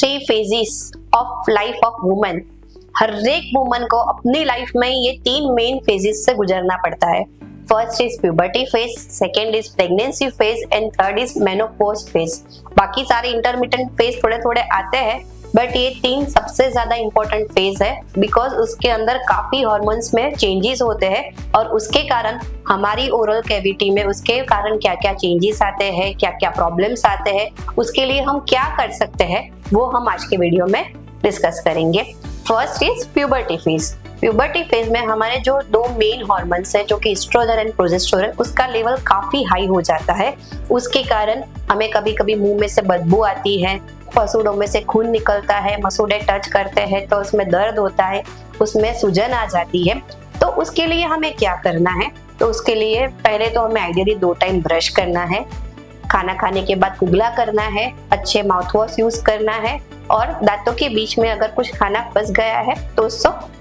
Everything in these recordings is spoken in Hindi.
3 phases of life of woman. हर एक वुमन को अपनी लाइफ में ये 3 मेन फेजेस से गुजरना पड़ता है। First is puberty phase, second is pregnancy phase and third is menopause phase. बाकी सारे इंटरमिटेंट फेज थोड़े थोड़े आते हैं, बट ये 3 सबसे ज्यादा इंपॉर्टेंट फेज है बिकॉज उसके अंदर काफी हार्मोन्स में चेंजेस होते हैं और उसके कारण हमारी ओरल कैविटी में उसके कारण क्या क्या चेंजेस आते हैं, क्या क्या प्रॉब्लम्स आते हैं, उसके लिए हम क्या कर सकते हैं वो हम आज के वीडियो में डिस्कस करेंगे। First is puberty phase. Puberty phase में हमारे जो 2 मेन हार्मोन्स है जो कि एस्ट्रोजन एंड प्रोजेस्टेरोन, उसका लेवल काफी हाई हो जाता है। उसके कारण हमें कभी कभी मुंह में से बदबू आती है, मसूड़ों में से खून निकलता है, मसूड़े टच करते हैं तो उसमें दर्द होता है, उसमें सूजन आ जाती है। तो उसके लिए हमें क्या करना है? तो उसके लिए पहले तो हमें आइडियली 2 टाइम ब्रश करना है, खाना खाने के बाद कुगला करना है, अच्छे माउथ वॉश यूज करना है और दांतों के बीच में अगर कुछ खाना फंस गया है तो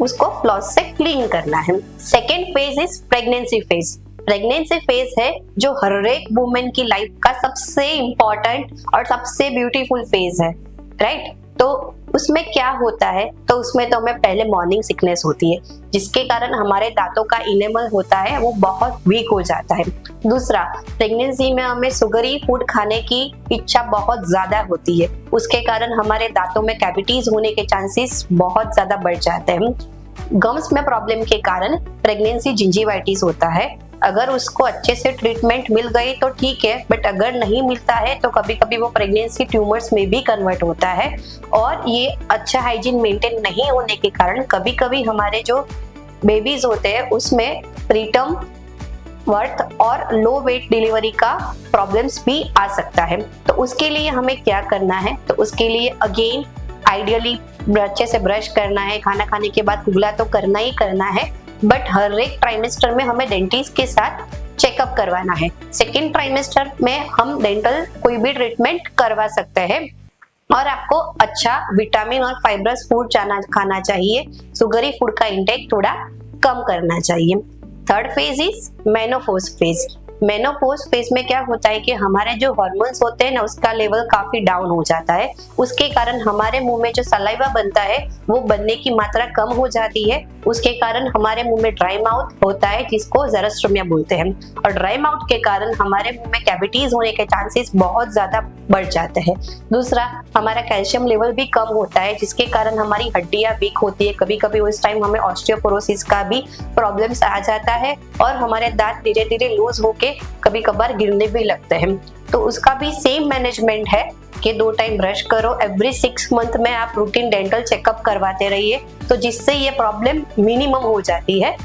उसको फ्लॉस से क्लीन करना है। Second phase is pregnancy phase. Pregnancy phase है जो हर एक वुमेन की लाइफ का सबसे इम्पोर्टेंट और सबसे ब्यूटीफुल फेज है, राइट? तो उसमें क्या होता है? तो उसमें तो हमें पहले मॉर्निंग सिकनेस होती है जिसके कारण हमारे दांतों का इनेमल होता है वो बहुत वीक हो जाता है। दूसरा, प्रेगनेंसी में हमें सुगरी फूड खाने की इच्छा बहुत ज्यादा होती है, उसके कारण हमारे दांतों में कैविटीज होने के चांसेस बहुत ज्यादा बढ़ जाते हैं। गम्स में प्रॉब्लम के कारण प्रेगनेंसी जिंजिवाइटिस होता है। अगर उसको अच्छे से ट्रीटमेंट मिल गई तो ठीक है, बट अगर नहीं मिलता है तो कभी कभी वो प्रेगनेंसी ट्यूमर्स में भी कन्वर्ट होता है और ये अच्छा हाइजीन मेंटेन नहीं होने के कारण कभी कभी हमारे जो बेबीज होते हैं उसमें प्रीटर्म बर्थ और लो वेट डिलीवरी का प्रॉब्लम्स भी आ सकता है। तो उसके लिए हमें क्या करना है? तो उसके लिए अगेन आइडियली अच्छे से ब्रश करना है, खाना खाने के बाद कुगला तो करना ही करना है, बट हर एक ट्राइमेस्टर में हमें डेंटिस्ट के साथ चेकअप करवाना है। सेकेंड ट्राइमेस्टर में हम डेंटल कोई भी ट्रीटमेंट करवा सकते हैं और आपको अच्छा विटामिन और फाइब्रस फूड खाना चाहिए। सुगरी फूड का इंटेक थोड़ा कम करना चाहिए। Third phase is menopause phase. Menopause phase में क्या होता है कि हमारे जो हार्मोन्स होते हैं ना उसका लेवल काफी डाउन हो जाता है, उसके कारण हमारे मुंह में जो सलाइवा बनता है वो बनने की मात्रा कम हो जाती है, उसके कारण हमारे मुंह में ड्राई माउथ होता है जिसको ज़ेरोस्टोमिया बोलते हैं और ड्राई माउथ के कारण हमारे मुंह में कैविटीज होने के चांसेस बहुत ज्यादा बढ़ जाते हैं। दूसरा, हमारा कैल्शियम लेवल भी कम होता है जिसके कारण हमारी हड्डियां वीक होती है, कभी कभी उस टाइम हमें ऑस्टियोपोरोसिस का भी प्रॉब्लम्स आ जाता है और हमारे दांत धीरे धीरे लूज होके कभी कभार गिरने भी लगते हैं। तो उसका भी सेम मैनेजमेंट है कि 2 टाइम ब्रश करो, एवरी 6 मंथ में आप रूटीन डेंटल चेकअप करवाते रहिए तो जिससे ये प्रॉब्लम मिनिमम हो जाती है।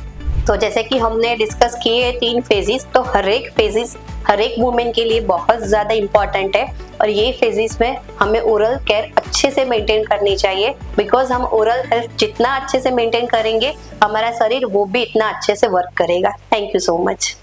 तो जैसे कि हमने डिस्कस किए 3 फेजेस, तो हर एक फेजेस हर एक वुमेन के लिए बहुत ज्यादा इंपॉर्टेंट है और ये फेजेस में हमें ओरल केयर अच्छे से मेंटेन करनी चाहिए बिकॉज हम ओरल हेल्थ जितना अच्छे से मेंटेन करेंगे हमारा शरीर वो भी इतना अच्छे से वर्क करेगा। Thank you so much.